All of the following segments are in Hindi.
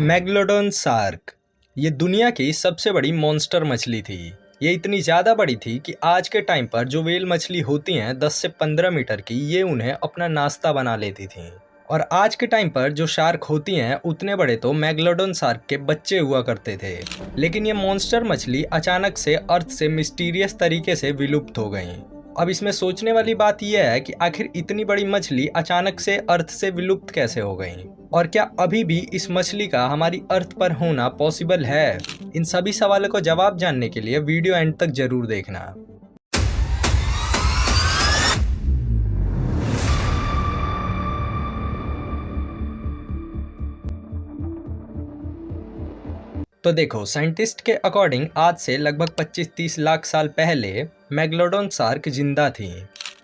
मेगलोडॉन शार्क ये दुनिया की सबसे बड़ी मॉन्स्टर मछली थी। ये इतनी ज़्यादा बड़ी थी कि आज के टाइम पर जो व्हेल मछली होती हैं 10 से 15 मीटर की, ये उन्हें अपना नाश्ता बना लेती थीं। और आज के टाइम पर जो शार्क होती हैं उतने बड़े तो मेगलोडॉन शार्क के बच्चे हुआ करते थे। लेकिन ये मॉन्स्टर मछली अचानक से अर्थ से मिस्टीरियस तरीके से विलुप्त हो गई। अब इसमें सोचने वाली बात यह है कि आखिर इतनी बड़ी मछली अचानक से अर्थ से विलुप्त कैसे हो गई, और क्या अभी भी इस मछली का हमारी अर्थ पर होना पॉसिबल है? इन सभी सवालों को जवाब जानने के लिए वीडियो एंड तक जरूर देखना। तो देखो, साइंटिस्ट के अकॉर्डिंग आज से लगभग 25-30 लाख साल पहले मेगलोडॉन शार्क जिंदा थी।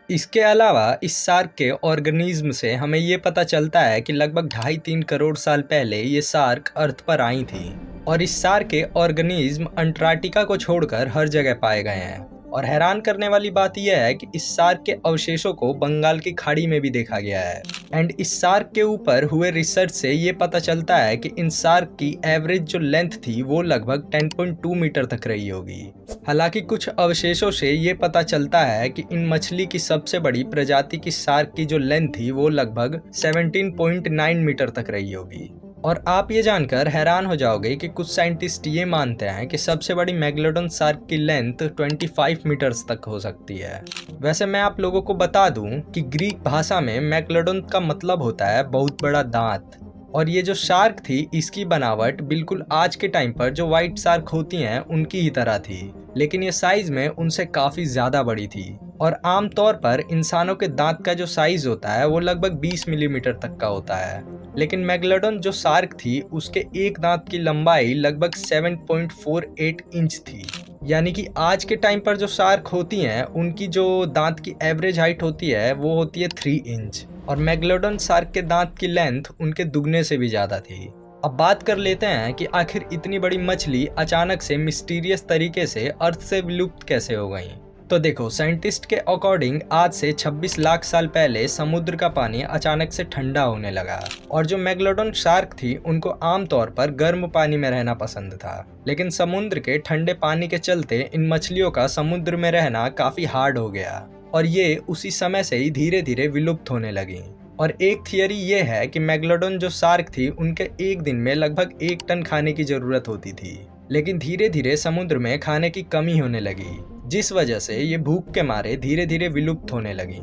इसके अलावा इस शार्क के ऑर्गेनिज्म से हमें ये पता चलता है कि लगभग 2.5-3 करोड़ साल पहले ये शार्क अर्थ पर आई थी। और इस शार्क के ऑर्गेनिज्म अंटार्कटिका को छोड़कर हर जगह पाए गए हैं। और हैरान करने वाली बात यह है कि इस शार्क के अवशेषों को बंगाल की खाड़ी में भी देखा गया है। एंड इस शार्क के ऊपर हुए रिसर्च से ये पता चलता है कि इन शार्क की एवरेज जो लेंथ थी वो लगभग 10.2 मीटर तक रही होगी। हालांकि कुछ अवशेषों से ये पता चलता है कि इन मछली की सबसे बड़ी प्रजाति की शार्क की जो लेंथ थी वो लगभग 17.9 मीटर तक रही होगी। और आप ये जानकर हैरान हो जाओगे कि कुछ साइंटिस्ट ये मानते हैं कि सबसे बड़ी मेगलोडॉन शार्क की लेंथ 25 मीटर्स तक हो सकती है। वैसे मैं आप लोगों को बता दूं कि ग्रीक भाषा में मेगलोडॉन का मतलब होता है बहुत बड़ा दांत। और ये जो शार्क थी इसकी बनावट बिल्कुल आज के टाइम पर जो व्हाइट शार्क होती हैं उनकी ही तरह थी, लेकिन ये साइज में उनसे काफ़ी ज़्यादा बड़ी थी। और आमतौर पर इंसानों के दांत का जो साइज होता है वो लगभग 20 मिलीमीटर तक का होता है, लेकिन मेगलोडॉन जो शार्क थी उसके एक दांत की लंबाई लगभग 7.48 इंच थी। यानी कि आज के टाइम पर जो शार्क होती हैं उनकी जो दांत की एवरेज हाइट होती है वो होती है 3 इंच। और मेगलोडॉन शार्क के दांत की लेंथ उनके दुगने से भी ज़्यादा थी। अब बात कर लेते हैं कि आखिर इतनी बड़ी मछली अचानक से मिस्टीरियस तरीके से अर्थ से विलुप्त कैसे हो गई। तो देखो, साइंटिस्ट के अकॉर्डिंग आज से 26 लाख साल पहले समुद्र का पानी अचानक से ठंडा होने लगा। और जो मेगलोडॉन शार्क थी उनको आमतौर पर गर्म पानी में रहना पसंद था, लेकिन समुद्र के ठंडे पानी के चलते इन मछलियों का समुद्र में रहना काफ़ी हार्ड हो गया और ये उसी समय से ही धीरे धीरे विलुप्त होने लगी। और एक थियरी ये है कि मेगलोडॉन जो शार्क थी उनके एक दिन में लगभग 1 टन खाने की ज़रूरत होती थी, लेकिन धीरे धीरे समुद्र में खाने की कमी होने लगी, जिस वजह से ये भूख के मारे धीरे धीरे विलुप्त होने लगी।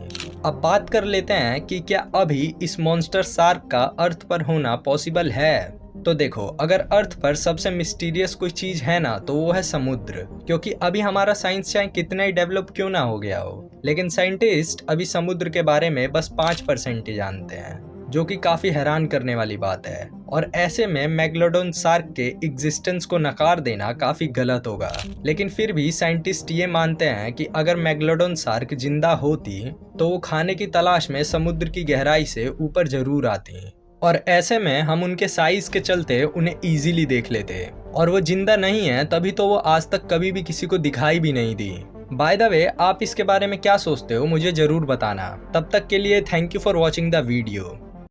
अब बात कर लेते हैं कि क्या अभी इस मॉन्स्टर शार्क का अर्थ पर होना पॉसिबल है। तो देखो, अगर अर्थ पर सबसे मिस्टीरियस कोई चीज है ना तो वो है समुद्र, क्योंकि अभी हमारा साइंस चाहे कितना ही डेवलप क्यों ना हो गया हो, लेकिन साइंटिस्ट अभी समुद्र के बारे में बस 5% ही जानते हैं, जो कि काफी हैरान करने वाली बात है। और ऐसे में मेगलोडॉन शार्क के एग्जिस्टेंस को नकार देना काफी गलत होगा। लेकिन फिर भी साइंटिस्ट ये मानते हैं कि अगर मेगलोडॉन शार्क जिंदा होती तो वो खाने की तलाश में समुद्र की गहराई से ऊपर जरूर आती, और ऐसे में हम उनके साइज के चलते उन्हें इजीली देख लेते। और वो जिंदा नहीं है तभी तो वो आज तक कभी भी किसी को दिखाई भी नहीं दी। बाय द वे, आप इसके बारे में क्या सोचते हो मुझे जरूर बताना। तब तक के लिए thank you for watching the video.